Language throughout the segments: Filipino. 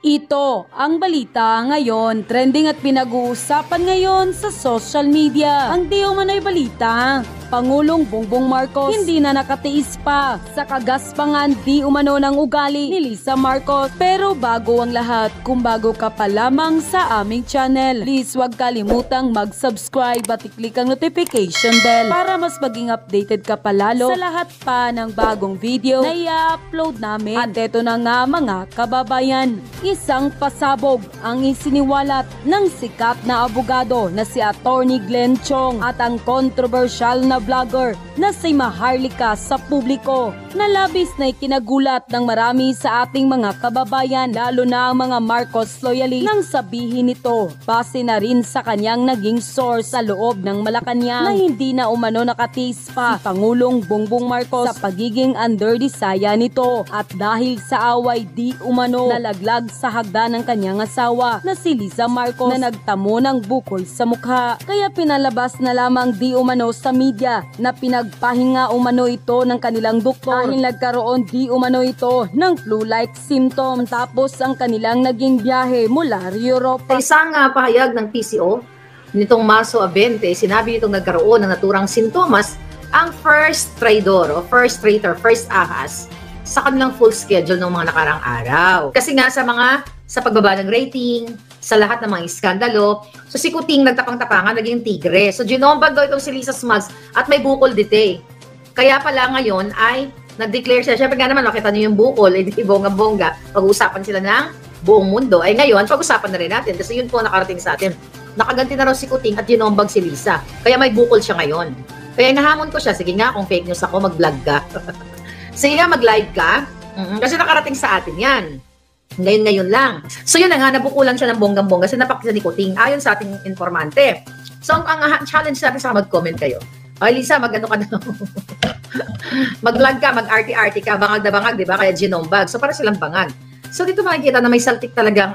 Ito ang balita ngayon, trending at pinag-uusapan ngayon sa social media. Ang di umano'y balita, Pangulong Bongbong Marcos hindi na nakatiis pa sa kagaspangan di umano ng ugali ni Lisa Marcos. Pero bago ang lahat, kung bago ka pa lamang sa aming channel, please huwag kalimutang mag-subscribe at i-click ang notification bell para mas maging updated ka palalo sa lahat pa ng bagong video na i-upload namin. At eto na nga mga kababayan, isang pasabog ang isiniwalat ng sikat na abogado na si Attorney Glenn Chong at ang controversial na vlogger na si Maharlika sa publiko na labis na ikinagulat ng marami sa ating mga kababayan, lalo na ang mga Marcos loyalist, nang sabihin nito base na rin sa kanyang naging source sa loob ng Malacanang na hindi na umano nakatiis pa si Pangulong Bongbong Marcos sa pagiging underdesaya nito at dahil sa away di umano nalaglag sa hagda ng kanyang asawa na si Lisa Marcos na nagtamo ng bukol sa mukha. Kaya pinalabas na lamang di umano sa media na pinagpahinga umano ito ng kanilang doktor dahil nagkaroon di umano ito ng flu-like symptoms tapos ang kanilang naging biyahe mula Europa. Sa isang pahayag ng PCO nitong Marso 20, sinabi nitong nagkaroon ng naturang sintomas ang first trader o first traitor, first ahas sa kanilang full schedule ng mga nakarang araw. Kasi nga sa pagbaba ng rating, sa lahat ng mga iskandalo, so si Kuting nagtapang-tapangan, naging tigre. So ginombag daw itong si Lisa Smugs at may bukol dite. Kaya pala ngayon ay nag-declare siya. Siyempre nga naman, makita niyo yung bukol, di bongga-bongga. Pag-uusapan sila ng buong mundo. Ay ngayon, pag-usapan na rin natin kasi yun po nakarating sa atin. Nakaganti na raw si Kuting at ginombag si Lisa. Kaya may bukol siya ngayon. Kaya nahamon ko siya, sige nga, kung fake news ako, mag-vlog ka. Sige nga, mag-live ka. Kasi nakarating sa atin yan. Ngayon lang. So yun na nga, nabukulan siya ng bonggang-bongga kasi napakita ni Kuting ayon sa ating informante. So ang challenge natin sa mag-comment kayo. Ay Lisa, mag-ano ka na? Mag-vlog ka, mag-arty-arty ka, bangag na bangag, di ba? Kaya ginombag. So para silang bangag. So dito makikita na may saltik talaga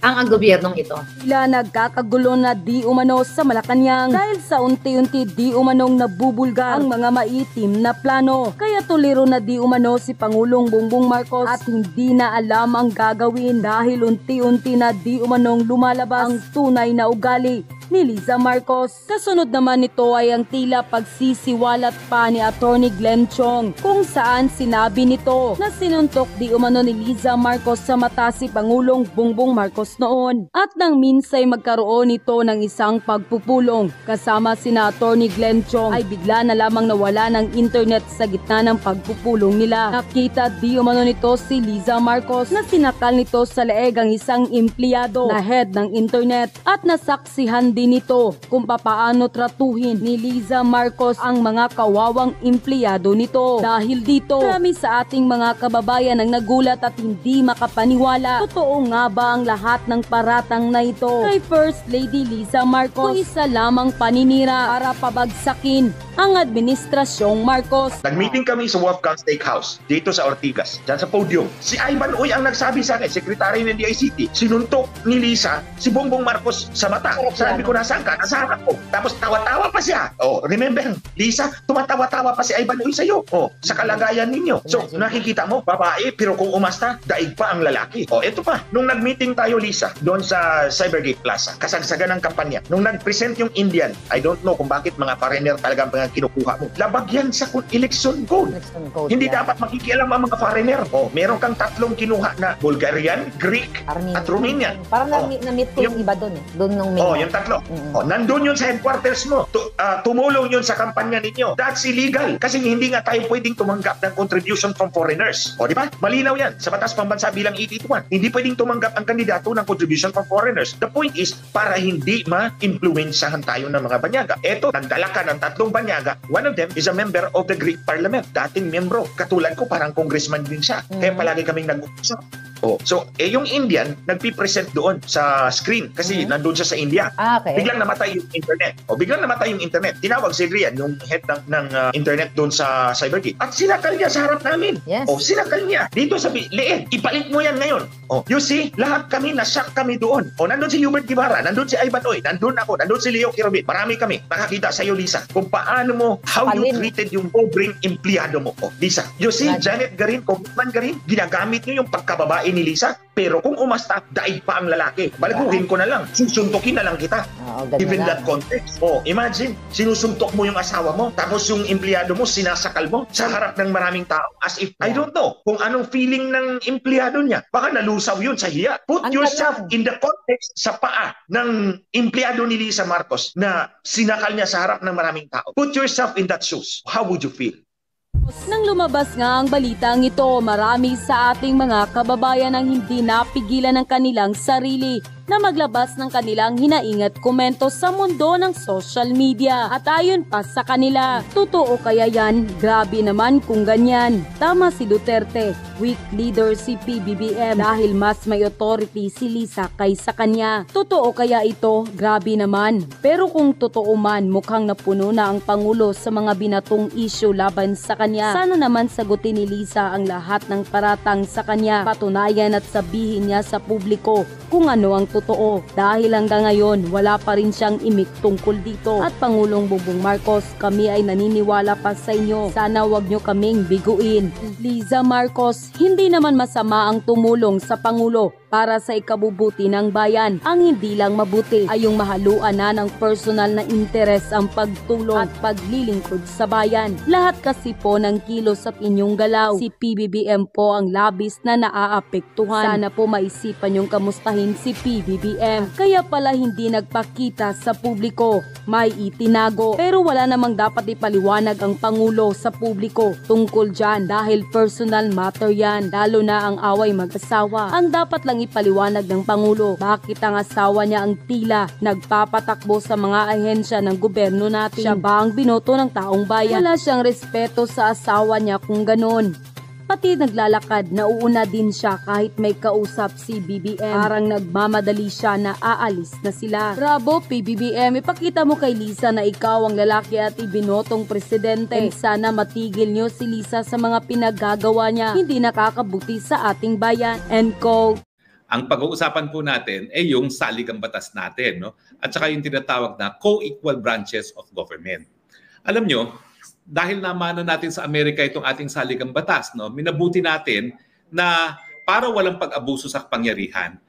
ang gobyernong ito. Sila nagkakagulo na di umano sa Malacanang dahil sa unti-unti di umanong nabubulgar ang mga maitim na plano. Kaya tuliro na di umano si Pangulong Bongbong Marcos at hindi na alam ang gagawin dahil unti-unti na di umanong lumalabas ang tunay na ugali ni Lisa Marcos. Kasunod naman nito ay ang tila pagsisiwalat pa ni Attorney Glenn Chong kung saan sinabi nito na sinuntok di umano ni Lisa Marcos sa mata si Pangulong Bongbong Marcos noon. At nang minsay magkaroon ito ng isang pagpupulong kasama sina Attorney Glenn Chong ay bigla na lamang nawala ng internet sa gitna ng pagpupulong nila. Nakita di umano nito si Lisa Marcos na sinakal nito sa leeg ang isang empleyado na head ng internet at nasaksihan din nito kung papaano tratuhin ni Lisa Marcos ang mga kawawang empleyado nito. Dahil dito, marami sa ating mga kababayan ang nagulat at hindi makapaniwala. Totoo nga ba ang lahat ng paratang na ito kay First Lady Lisa Marcos? O isa lamang paninira para pabagsakin ang administrasyong Marcos? Nag-meeting kami sa Wolfgang Steakhouse dito sa Ortigas, dyan sa podium. Si Ivan Uy ang nagsabi sa akin, sekretary ng DICT, sinuntok ni Lisa si Bongbong Marcos sa mata. Sabi ko, nasaan ka? Nasa harap ko. Tapos tawa-tawa pa siya. Oh, remember, Lisa, tumatawa-tawa pa si Ivan Uy sa'yo. Oh, sa kalagayan ninyo. So, nakikita mo, babae, pero kung umasta, daig pa ang lalaki. Oh, eto pa. Nung nag-meeting tayo, Lisa, doon sa Cybergate Plaza, kasagsagan ng kampanya. Nung nag-present yung Indian, I don't know kung bakit mga foreigner talagang kinukuha mo. Labag yan sa election code. Hindi dapat makikialam ang mga foreigner. Oh, meron kang tatlong kinuha na Bulgarian, Greek, at Romanian. Parang na-meet ko yung iba doon eh. Doon nung Oh, yung tatlo. Oh, nandun yun sa headquarters mo. Tumulong yun sa kampanya ninyo. That's illegal. Kasi hindi nga tayo pwedeng tumanggap ng contribution from foreigners. O, di ba? Malinaw yan. Sa Batas Pambansa bilang 881. Hindi pwedeng tumanggap ang kandidato ng contribution from foreigners. The point is, para hindi ma-influensyahan tayo ng mga banyaga. Eto, nagdala ka ng tatlong banyaga. One of them is a member of the Greek Parliament. Dating membro. Katulad ko, parang congressman din siya. Kaya palagi kaming nag-uusap. Oh, so yung Indian nagpi-present doon sa screen kasi nandoon siya sa India. Okay. Biglang namatay yung internet. Biglang namatay yung internet. Tinawag si Adrian, yung head ng internet doon sa Cybergate. At sinakal niya sa harap namin. Yes. Sinakal niya. Dito sa liit, ipalit mo yan ngayon. You see, lahat kami na-shock kami doon. Nandun si Hubert Guevara, nandun si Ivan Oy, nandun ako, nandun si Leo Kirobit. Marami kami nakakita sa iyo, Lisa, kung paano mo, how you treated yung pobreng empleyado mo. Lisa, you see, Janet Garin, Congressman Garin, ginagamit niyo yung pagkababae babae ni Lisa. Pero kung umasta, daig pa ang lalaki. Baliguhin ko na lang. Susuntukin na lang kita. Given that context. Oh, imagine, sinusuntok mo yung asawa mo, tapos yung empleyado mo, sinasakal mo sa harap ng maraming tao. As if, I don't know, kung anong feeling ng empleyado niya. Baka nalusaw yun sa hiya. Put yourself in the context sa paa ng empleyado ni Lisa Marcos na sinakal niya sa harap ng maraming tao. Put yourself in that shoes. How would you feel? Nang lumabas nga ang balitang ito, marami sa ating mga kababayan ang hindi napigilan ng kanilang sarili na maglabas ng kanilang hinaing at komento sa mundo ng social media. At ayon pa sa kanila, totoo kaya yan? Grabe naman kung ganyan. Tama si Duterte, weak leader si PBBM dahil mas may authority si Lisa kaysa kanya. Totoo kaya ito? Grabe naman. Pero kung totoo man, mukhang napuno na ang Pangulo sa mga binatong issue laban sa kanya. Sana naman sagutin ni Lisa ang lahat ng paratang sa kanya. Patunayan at sabihin niya sa publiko kung ano ang totoo. Dahil hanggang ngayon, wala pa rin siyang imik tungkol dito. At Pangulong Bongbong Marcos, kami ay naniniwala pa sa inyo. Sana wag nyo kaming biguin. Liza Marcos, hindi naman masama ang tumulong sa Pangulo para sa ikabubuti ng bayan. Ang hindi lang mabuti ay yung mahaluan na ng personal na interes ang pagtulong at paglilingkod sa bayan. Lahat kasi po ng kilos at inyong galaw. Si PBBM po ang labis na naaapektuhan. Sana po maisipan yung kamustahin si PBBM. Kaya pala hindi nagpakita sa publiko. May itinago. Pero wala namang dapat ipaliwanag ang Pangulo sa publiko tungkol dyan dahil personal matter yan. Lalo na ang away mag-asawa. Ang dapat lang ipaliwanag ng Pangulo bakit ang asawa niya ang tila nagpapatakbo sa mga ahensya ng gobyerno natin. Siya ba ang binoto ng taong bayan? Wala siyang respeto sa asawa niya kung ganon. Pati naglalakad, nauuna din siya kahit may kausap si BBM. Parang nagmamadali siya na aalis na sila. Bravo PBBM, ipakita mo kay Lisa na ikaw ang lalaki at ibinotong presidente. And sana matigil nyo si Lisa sa mga pinagagawa niya. Hindi nakakabuti sa ating bayan. And quote. Ang pag-uusapan po natin ay yung saligang batas natin, no? At saka yung tinatawag na co-equal branches of government. Alam nyo, dahil namana natin sa Amerika itong ating saligang batas, no? Minabuti natin na para walang pag-abuso sa kapangyarihan,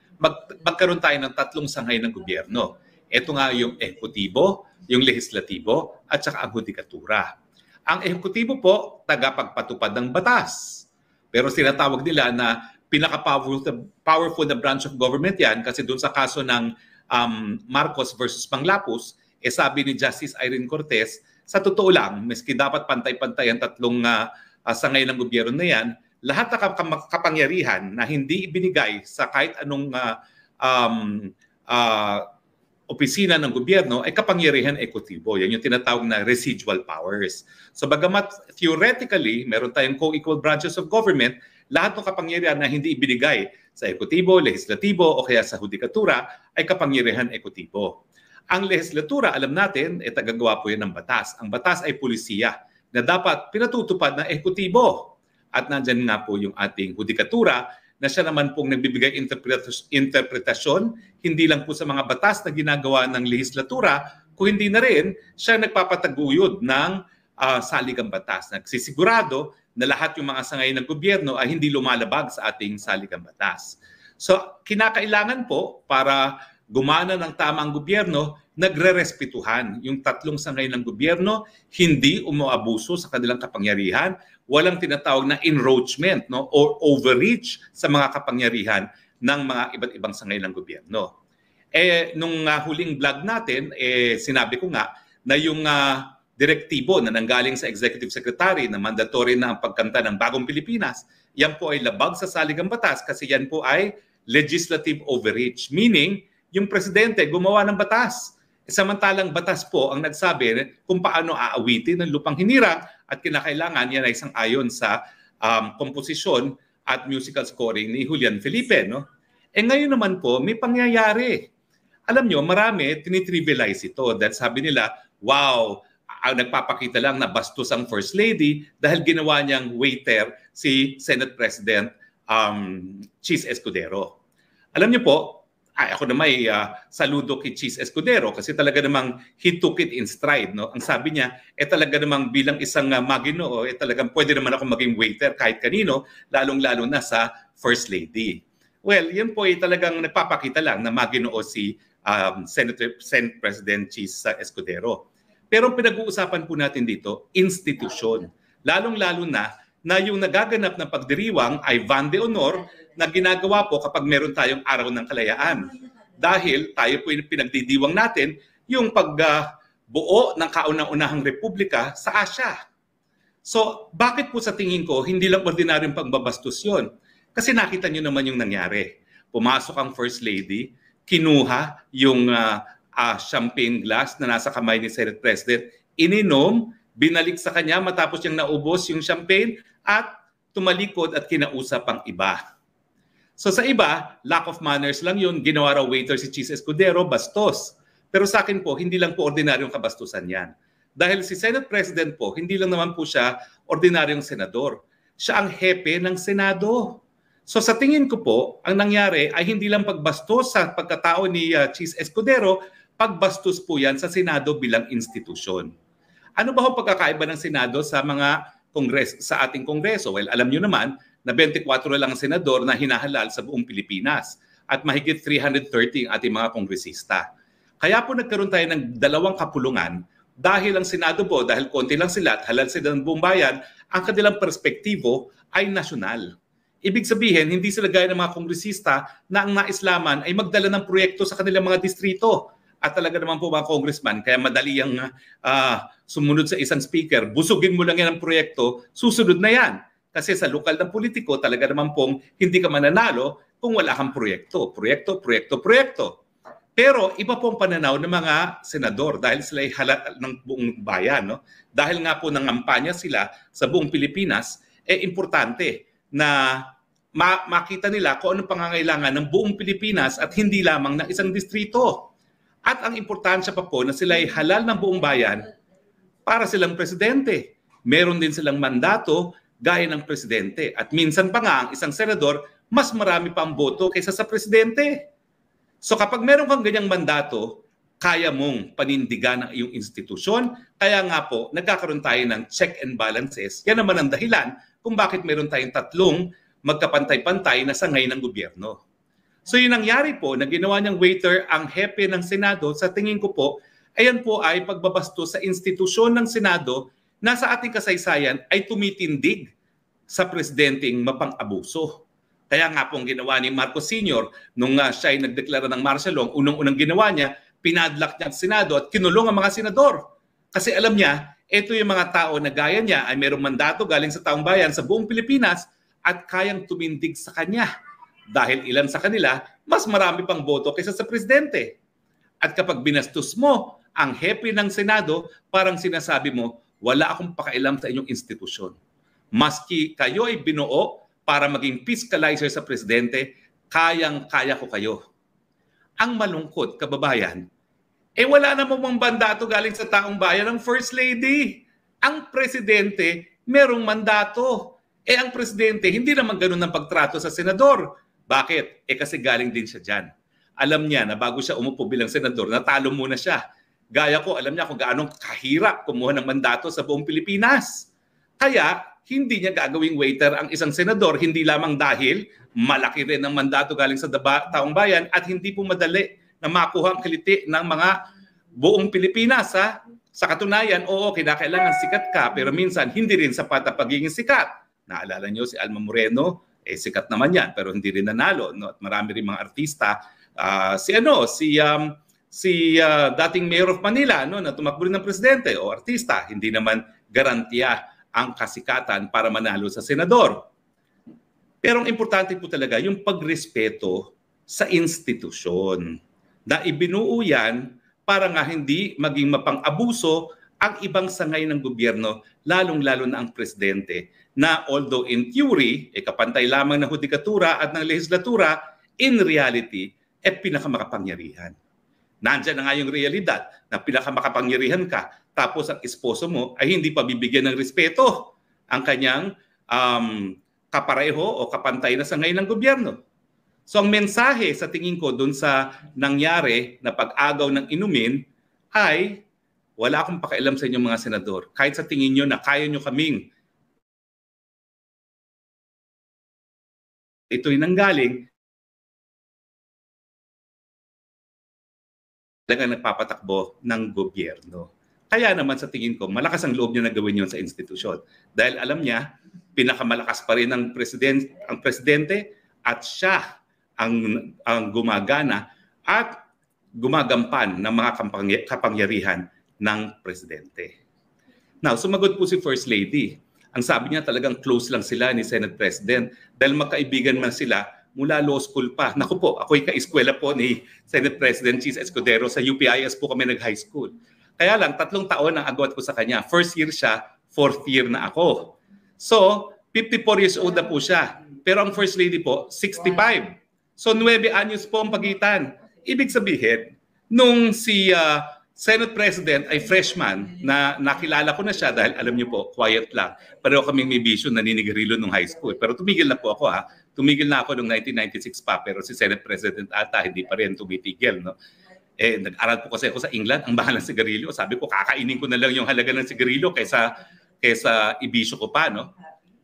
magkaroon tayo ng tatlong sangay ng gobyerno. Ito nga yung ehekutibo, yung lehislatibo, at saka ang hudikatura. Ang ehekutibo po, tagapagpatupad ng batas. Pero sinatawag nila na pinaka-powerful na branch of government yan kasi doon sa kaso ng Marcos versus Panglapus, sabi ni Justice Irene Cortez, sa totoo lang, meski dapat pantay-pantay ang tatlong sangay ng gobyerno na yan, lahat ng kapangyarihan na hindi ibinigay sa kahit anong opisina ng gobyerno ay kapangyarihan ekutibo. Yan yung tinatawag na residual powers. So bagamat theoretically, meron tayong co-equal branches of government, lahat ng kapangyarihan na hindi ibinigay sa ekutibo, lehislatibo o kaya sa hudikatura ay kapangyarihan ekutibo. Ang lehislatura, alam natin, tagagawa po yan ng batas. Ang batas ay pulisiya na dapat pinatutupad ng ekutibo. At nandyan nga po yung ating hudikatura na siya naman pong nagbibigay interpretasyon, hindi lang po sa mga batas na ginagawa ng lehislatura, kung hindi na rin siya nagpapataguyod ng saligang batas. Nagsisigurado na lahat yung mga sangay ng gobyerno ay hindi lumalabag sa ating saligang batas. So, kinakailangan po para gumana ng tama ang gobyerno, nagre-respetuhan yung tatlong sangay ng gobyerno, hindi umuabuso sa kanilang kapangyarihan, walang tinatawag na encroachment, no, or overreach sa mga kapangyarihan ng mga iba't ibang sangay ng gobyerno. Nung huling vlog natin, sinabi ko nga na yung direktibo na nanggaling sa Executive Secretary na mandatory na ang pagkanta ng Bagong Pilipinas, yan po ay labag sa saligang batas kasi yan po ay legislative overreach. Meaning, yung presidente gumawa ng batas. Samantalang batas po ang nagsabi kung paano aawitin ng lupang hinirang at kinakailangan yan ay isang ayon sa komposisyon at musical scoring ni Julian Felipe. No? Ngayon naman po, may pangyayari. Alam nyo, marami tinitrivialize ito dahil sabi nila, wow, nagpapakita lang na bastos ang First Lady dahil ginawa niyang waiter si Senate President Cheese Escudero. Alam niyo po, ako naman ay saludo kay Cheese Escudero kasi talaga namang he took it in stride. No? Ang sabi niya, talaga namang bilang isang maginoo, talagang pwede naman ako maging waiter kahit kanino, lalong-lalo na sa First Lady. Well, yun po ay talagang nagpapakita lang na maginoo si Senate President Chis Escudero. Pero ang pinag-uusapan po natin dito, institusyon. Lalong-lalo na yung nagaganap na pagdiriwang ay van de honor na ginagawa po kapag meron tayong araw ng kalayaan. Dahil tayo po yung pinagdidiwang natin yung pagbuo ng kaunang-unahang republika sa Asya. So, bakit po sa tingin ko, hindi lang ordinaryong pagbabastos yun? Kasi nakita nyo naman yung nangyari. Pumasok ang First Lady, kinuha yung champagne glass na nasa kamay ni Senate President, ininom, binalik sa kanya matapos niyang naubos yung champagne at tumalikod at kinausap ang iba. So sa iba, lack of manners lang yun, ginawa raw waiter si Chis Escudero, bastos. Pero sa akin po, hindi lang po ordinaryong kabastusan yan. Dahil si Senate President po, hindi lang naman po siya ordinaryong senador. Siya ang hepe ng Senado. So sa tingin ko po, ang nangyari ay hindi lang pagbastos sa pagkatao ni Chis Escudero, pagbastos po yan sa Senado bilang institusyon. Ano ba ho pagkakaiba ng Senado sa mga sa ating Kongreso? Well, alam nyo naman na 24 lang ang senador na hinahalal sa buong Pilipinas at mahigit 330 ang ating mga kongresista. Kaya po nagkaroon tayo ng dalawang kapulungan dahil ang Senado po, dahil konti lang sila at halal sila ng buong bayan, ang kanilang perspektibo ay nasyonal. Ibig sabihin, hindi sila gaya ng mga kongresista na ang naislaman ay magdala ng proyekto sa kanilang mga distrito. At talaga naman po mga congressman, kaya madali ang sumunod sa isang speaker, busugin mo lang yan ang proyekto, susunod na yan. Kasi sa lokal ng politiko, talaga naman pong hindi ka mananalo kung wala kang proyekto. Proyekto. Pero iba pong pananaw ng mga senador dahil sila ay halat ng buong bayan. No? Dahil nga po nangampanya sila sa buong Pilipinas, importante na makita nila kung anong pangangailangan ng buong Pilipinas at hindi lamang ng isang distrito. At ang importansya pa po na sila ay halal ng buong bayan para silang presidente. Meron din silang mandato gaya ng presidente. At minsan pa nga ang isang senador, mas marami pa ang boto kaysa sa presidente. So kapag meron kang ganyang mandato, kaya mong panindigan ang iyong institusyon. Kaya nga po, nagkakaroon tayo ng check and balances. Yan naman ang dahilan kung bakit meron tayong tatlong magkapantay-pantay na sangay ng gobyerno. So yung nangyari po na ginawa niyang waiter ang hepe ng Senado, sa tingin ko po, ayan po ay pagbabastos sa institusyon ng Senado na sa ating kasaysayan ay tumitindig sa presidenteng mapang-abuso. Kaya nga po ang ginawa ni Marcos Sr. nung siya ay nagdeklara ng martial law, unang-unang ginawa niya, pinadlock niya ang Senado at kinulong ang mga senador. Kasi alam niya, ito yung mga tao na gaya niya ay mayroong mandato galing sa taong bayan sa buong Pilipinas at kayang tumindig sa kanya. Dahil ilan sa kanila, mas marami pang boto kaysa sa presidente. At kapag binastos mo ang hepe ng Senado, parang sinasabi mo, wala akong pakailam sa inyong institusyon. Maski kayo ay binuo para maging fiscalizer sa presidente, kayang-kaya ko kayo. Ang malungkot, kababayan, wala namang mandato galing sa taong bayan ng First Lady. Ang presidente, merong mandato. Ang presidente, hindi naman ganun ang pagtrato sa senador. Bakit? Kasi galing din siya dyan. Alam niya na bago siya umupo bilang senador, natalo muna siya. Gaya ko, alam niya kung gaano kahirap kumuha ng mandato sa buong Pilipinas. Kaya, hindi niya gagawing waiter ang isang senador, hindi lamang dahil malaki rin ang mandato galing sa taong bayan at hindi po madali na makuha ang kiliti ng mga buong Pilipinas. Ha? Sa katunayan, oo, kinakailangan sikat ka, pero minsan hindi rin sapat ang pagiging sikat. Naalala niyo si Alma Moreno, sikat naman yan, pero hindi rin nanalo. No? At marami rin mga artista. Si dating Mayor of Manila no, na tumakbo rin ng presidente o artista, hindi naman garantiya ang kasikatan para manalo sa senador. Pero ang importante po talaga yung pagrespeto sa institusyon na ibinuo yan para nga hindi maging mapang-abuso ang ibang sangay ng gobyerno, lalong-lalo na ang presidente, na although in theory, kapantay lamang ng hudikatura at ng legislatura, in reality, pinakamakapangyarihan. Nandiyan na nga yung realidad na pinakamakapangyarihan ka, tapos ang esposo mo ay hindi pa bibigyan ng respeto ang kanyang kapareho o kapantay na sangay ng gobyerno. So ang mensahe sa tingin ko dun sa nangyari na pag-agaw ng inumin ay wala akong pakialam sa inyong mga senador. Kahit sa tingin nyo na kaya nyo kaming ito'y nanggaling talagang nagpapatakbo ng gobyerno. Kaya naman sa tingin ko, malakas ang loob niya na gawin yun sa institusyon. Dahil alam niya, pinakamalakas pa rin ang presidente at siya ang gumagana at gumagampan ng mga kapangyarihan ng presidente. Now, sumagot po si First Lady. Ang sabi niya talagang close lang sila ni Senate President dahil magkaibigan man sila mula law school pa. Naku po, ako'y ka-eskwela po ni Senate President Cheese Escudero. Sa UPIS po kami nag-high school. Kaya lang, 3 taon ang agwat ko sa kanya. First year siya, 4th year na ako. So, 54 years old na po siya. Pero ang First Lady po, 65. So, 9 anyos po ang pagitan. Ibig sabihin, nung si Senate President ay freshman, na nakilala ko na siya dahil alam niyo po, quiet lang. Pareho kaming may vision, naninigarilyo nung high school. Pero tumigil na po ako ha. Tumigil na ako noong 1996 pa, pero si Senate President ata hindi pa rin tumitigil. No? Nag-aral po kasi ako sa England, ang mahal ng sigarilyo. Sabi ko, kakainin ko na lang yung halaga ng sigarilyo kaysa ibisyo ko pa. No?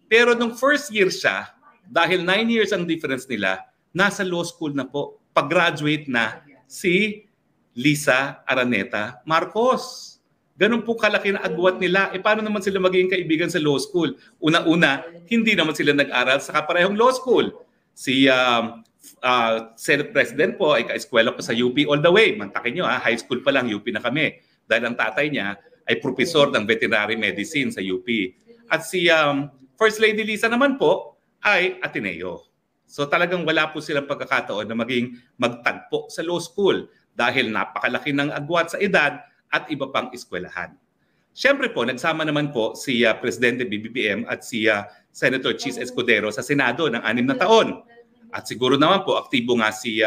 Pero nung first year siya, dahil 9 years ang difference nila, nasa law school na po. Pag-graduate na si Lisa Araneta Marcos. Ganun po kalaki na agwat nila. Paano naman sila magiging kaibigan sa law school? Una-una, hindi naman sila nag-aral sa kaparehong law school. Si Senate President po ay ka-eskwela ko sa UP all the way. Mantakin nyo, high school pa lang, UP na kami. Dahil ang tatay niya ay profesor ng veterinary medicine sa UP. At si First Lady Lisa naman po ay Ateneo. So talagang wala po silang pagkakataon na magtagpo sa law school dahil napakalaki ng agwat sa edad at iba pang eskwelahan. Siyempre po, nagsama naman po si Presidente BBBM at si Senator Cheese Escudero sa Senado ng 6 na taon. At siguro naman po, aktibo nga si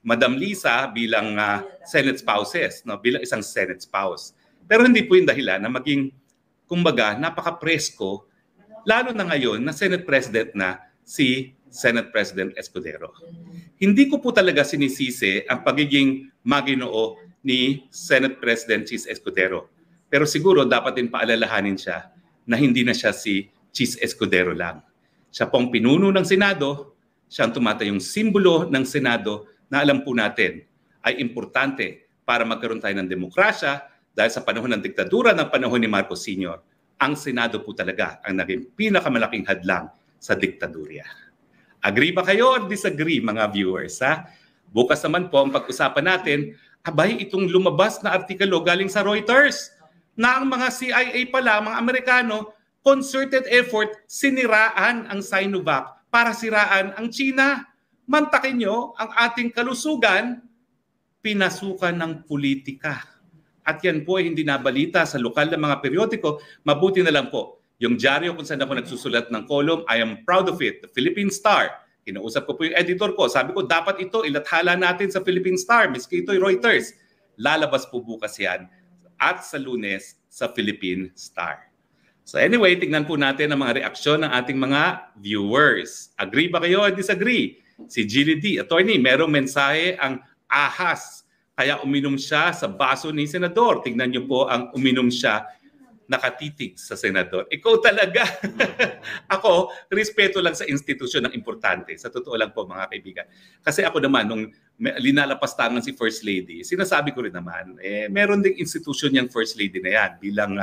Madam Lisa bilang Senate spouses, no? Bilang isang Senate spouse. Pero hindi po yung dahilan na maging, kumbaga, napaka-presko, lalo na ngayon na Senate President na si Senate President Escudero. Hindi ko po talaga sinisisi ang pagiging maginoo ni Senate President Cheese Escudero. Pero siguro dapat din paalalahanin siya na hindi na siya si Cheese Escudero lang. Siya pong pinuno ng Senado, siya ang tumatayong simbolo ng Senado na alam po natin ay importante para magkaroon tayo ng demokrasya dahil sa panahon ng diktadura ng panahon ni Marcos Sr., ang Senado po talaga ang naging pinakamalaking hadlang sa diktadurya. Agree ba kayo or disagree mga viewers? Ha? Bukas naman po ang pag-usapan natin, abay itong lumabas na artikulo galing sa Reuters na ang mga CIA pala, mga Amerikano, concerted effort, siniraan ang Sinovac para siraan ang China. Mantakin nyo, ang ating kalusugan, pinasukan ng politika. At yan po ay hindi nabalita sa lokal na mga periodiko. Mabuti na lang po. Yung dyaryo kung saan ako nagsusulat ng column, I am proud of it. The Philippine Star. Kinausap ko po yung editor ko. Sabi ko, dapat ito ilathala natin sa Philippine Star. Miski ito'y Reuters. Lalabas po bukas yan. At sa Lunes sa Philippine Star. So anyway, tingnan po natin ang mga reaksyon ng ating mga viewers. Agree ba kayo o disagree? Si Gilly D. Attorney, merong mensahe ang ahas. Kaya uminom siya sa baso ni Senador. Tingnan niyo po ang uminom siya nakatitig sa Senador. Ikaw talaga. Ako, respeto lang sa institusyon ng importante. Sa totoo lang po mga kaibigan. Kasi ako naman, nung linalapastangan si First Lady, sinasabi ko rin naman, meron ding institusyon yung First Lady na yan bilang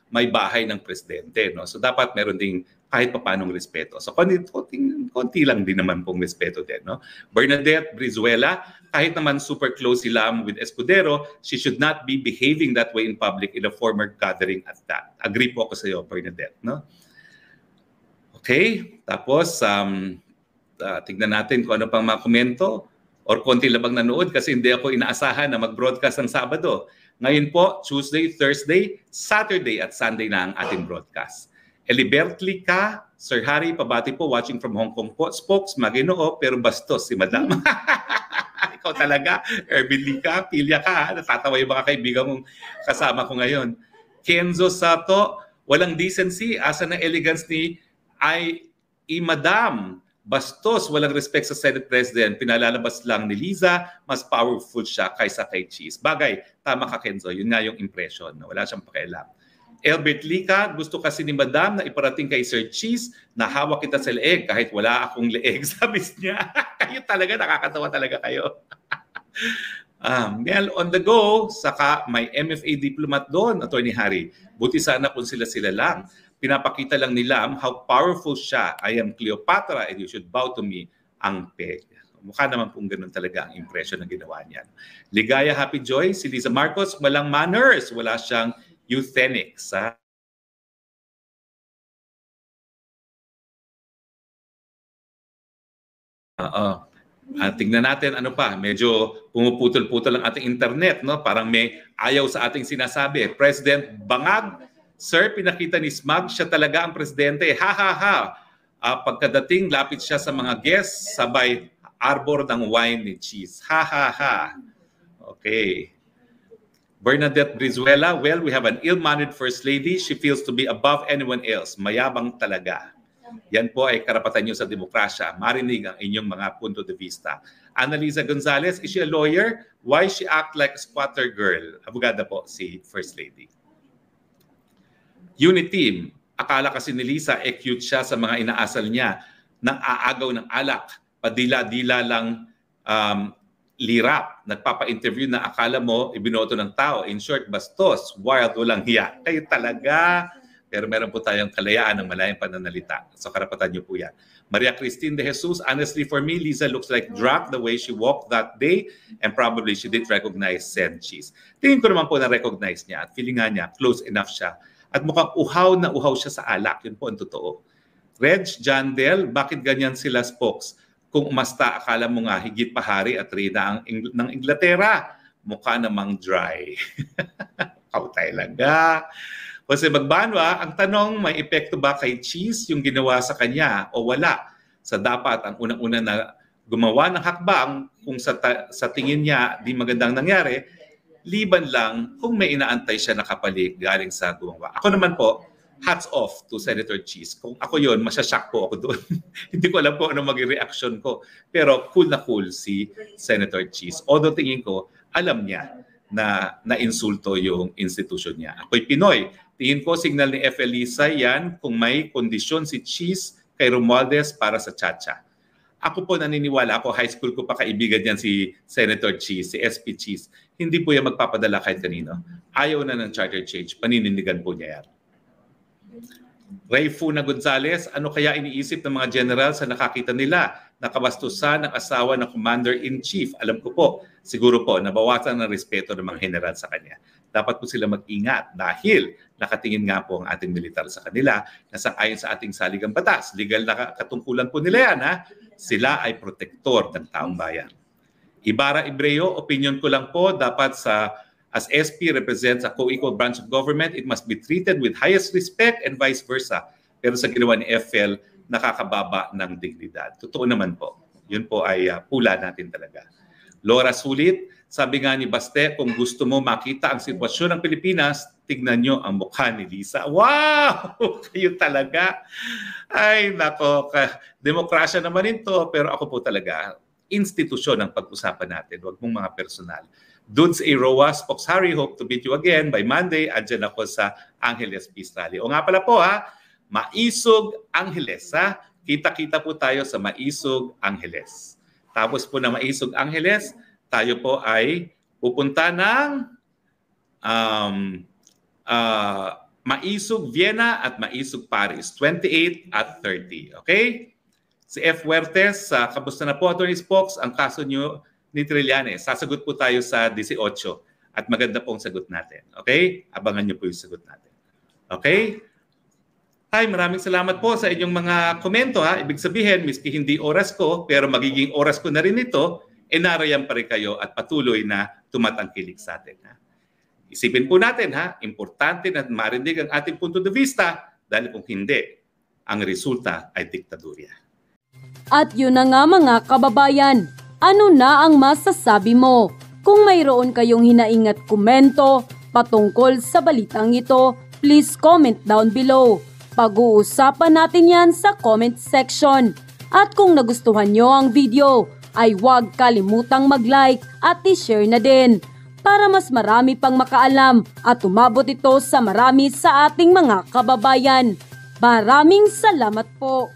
may bahay ng presidente. No? So dapat meron ding kahit papanong respeto. So konti lang din naman pong respeto din. No? Bernadette Brizuela, kahit naman super close sila with Escudero, she should not be behaving that way in public in a former gathering at that. Agree po ako sa iyo, Bernadette. No? Okay, tapos tignan natin kung ano pang mga komento or konti labang nanood kasi hindi ako inaasahan na mag-broadcast ng Sabado. Ngayon po, Tuesday, Thursday, Saturday at Sunday na ang ating broadcast. Elibert Lica, Sir Harry, pabati po, watching from Hong Kong po. Spokes, maginoo, pero bastos si Madam. Ikaw talaga, Ervin Lica, pilya ka. Natatawa yung mga kaibigan mong kasama ko ngayon. Kenzo Sato, walang decency, asa na elegance ni Madam. Bastos, walang respect sa Senate President. Pinalalabas lang ni Liza, mas powerful siya kaysa kay Cheese. Bagay, tama ka Kenzo, yun nga yung impression. Na wala siyang pakialam. Albert Lica, gusto kasi ni Madam na iparating kay Sir Cheese na hawak kita sa leeg kahit wala akong leeg. Sabi niya, kayo talaga, nakakatawa talaga kayo. Mel on the go, saka may MFA diplomat doon, Attorney Harry. Buti sana kung sila-sila lang. Pinapakita lang nila how powerful siya. I am Cleopatra and you should bow to me, ang peg. Mukha naman pong ganun talaga ang impression na ginawa niyan. Ligaya, happy joy, si Liza Marcos, walang manners, wala siyang euthenics. Tingnan natin ano pa, medyo pumuputol-putol ang ating internet, no? Parang may ayaw sa ating sinasabi. President Bangag, sir, pinakita ni Smag, siya talaga ang presidente. Ha ha ha. Pagkadating, lapit siya sa mga guests, sabay arbor ng wine ni cheese. Ha ha ha. Okay. Bernadette Brizuela, well, we have an ill-mannered first lady. She feels to be above anyone else. Mayabang talaga. Yan po ay karapatan nyo sa demokrasya. Marinig ang inyong mga punto de vista. Annalisa Gonzalez, is she a lawyer? Why she act like a squatter girl? Abogada po si First Lady. Unit team, akala kasi ni Lisa, cute siya sa mga inaasal niya ng aagaw ng alak. Padila-dila lang lirap. Nagpapa-interview na akala mo ibinoto ng tao. In short, bastos, wild, walang hiya. Kayo talaga. Pero meron po tayong kalayaan ng malayang pananalita. So karapatan niyo po yan. Maria Christine de Jesus, honestly for me, Lisa looks like drunk the way she walked that day and probably she didn't recognize Sen Cheese. Tingin ko naman po na-recognize niya at feeling nga niya, close enough siya. At mukhang uhaw na uhaw siya sa alak. Yun po ang totoo. Reg Jandel, bakit ganyan sila spokes? Kung umasta, akala mo nga higit pa hari at reyna ng Inglaterra. Mukha namang dry. Ikaw talaga. Jose Magbanwa, ang tanong, may epekto ba kay Cheese yung ginawa sa kanya o wala? Sa dapat ang unang-una na gumawa ng hakbang kung sa tingin niya di magandang nangyari, liban lang kung may inaantay siya na kapalit galing sa gumawa. Ako naman po, hats off to Senator Cheese. Kung ako yun, masyashock po ako doon. Hindi ko alam po ano maging reaction ko. Pero cool na cool si Senator Cheese. Although tingin ko, alam niya na insulto yung institusyon niya. Ako'y Pinoy. Tingin ko signal ni F. Elisa yan kung may kondisyon si Cheese kay Romualdez para sa Chacha. Ako po naniniwala, ako high school ko pa kaibigan yan si Senator Cheese, si SP Cheese. Hindi po yan magpapadala kahit kanino. Ayaw na ng charter change, paninindigan po niya yan. Ray Funa Gonzalez, ano kaya iniisip ng mga general sa nakakita nila? Nakabastusan ng asawa ng Commander-in-Chief. Alam ko po, siguro po, nabawasan ng respeto ng mga general sa kanya. Dapat po sila mag-ingat dahil nakatingin nga po ang ating militar sa kanila na sang-ayon sa ating saligang batas. Legal na katungkulan po nila yan, ha? Sila ay protektor ng taong bayan. Ibarra Ibreo, opinion ko lang po, dapat as SP represents a co-equal branch of government, it must be treated with highest respect and vice versa. Pero sa ginawa ni FL, nakakababa ng dignidad. Totoo naman po. Yun po ay pula natin talaga. Laura Sulit, sabi nga ni Baste, kung gusto mo makita ang sitwasyon ng Pilipinas, tignan nyo ang mukha ni Lisa. Wow! Kayo talaga. Ay, nako. Demokrasya naman ito, pero ako po talaga, institusyon ang pag-usapan natin. Huwag mong mga personal. Dudes A. Roas, Fox Harry, hope to meet you again by Monday. Andyan ako sa Angeles Peace Rally. O nga pala po ha, Maisog Angeles ha. Kita-kita po tayo sa Maisog Angeles. Tapos po na Maisog Angeles, tayo po ay pupunta ng Maisog Vienna at Maisog Paris, 28 at 30. Okay? Si F. Huertes, kamusta na po, Atty. Spokes, ang kaso nyo ni Trillanes. Sasagot po tayo sa 18 at maganda pong sagot natin. Okay? Abangan nyo po yung sagot natin. Okay? Hi, maraming salamat po sa inyong mga komento. Ha? Ibig sabihin, miski hindi oras ko, pero magiging oras ko na rin ito, narayan pa rin kayo at patuloy na tumatangkilik sa atin. Ha? Isipin po natin, ha? Importante na marinig ang ating punto de vista dahil kung hindi, ang resulta ay diktadurya. At yun na nga mga kababayan, ano na ang masasabi mo? Kung mayroon kayong hinaing at komento patungkol sa balitang ito, please comment down below. Pag-uusapan natin yan sa comment section. At kung nagustuhan nyo ang video, ay huwag kalimutang mag-like at i-share na din para mas marami pang makaalam at umabot ito sa marami sa ating mga kababayan. Maraming salamat po!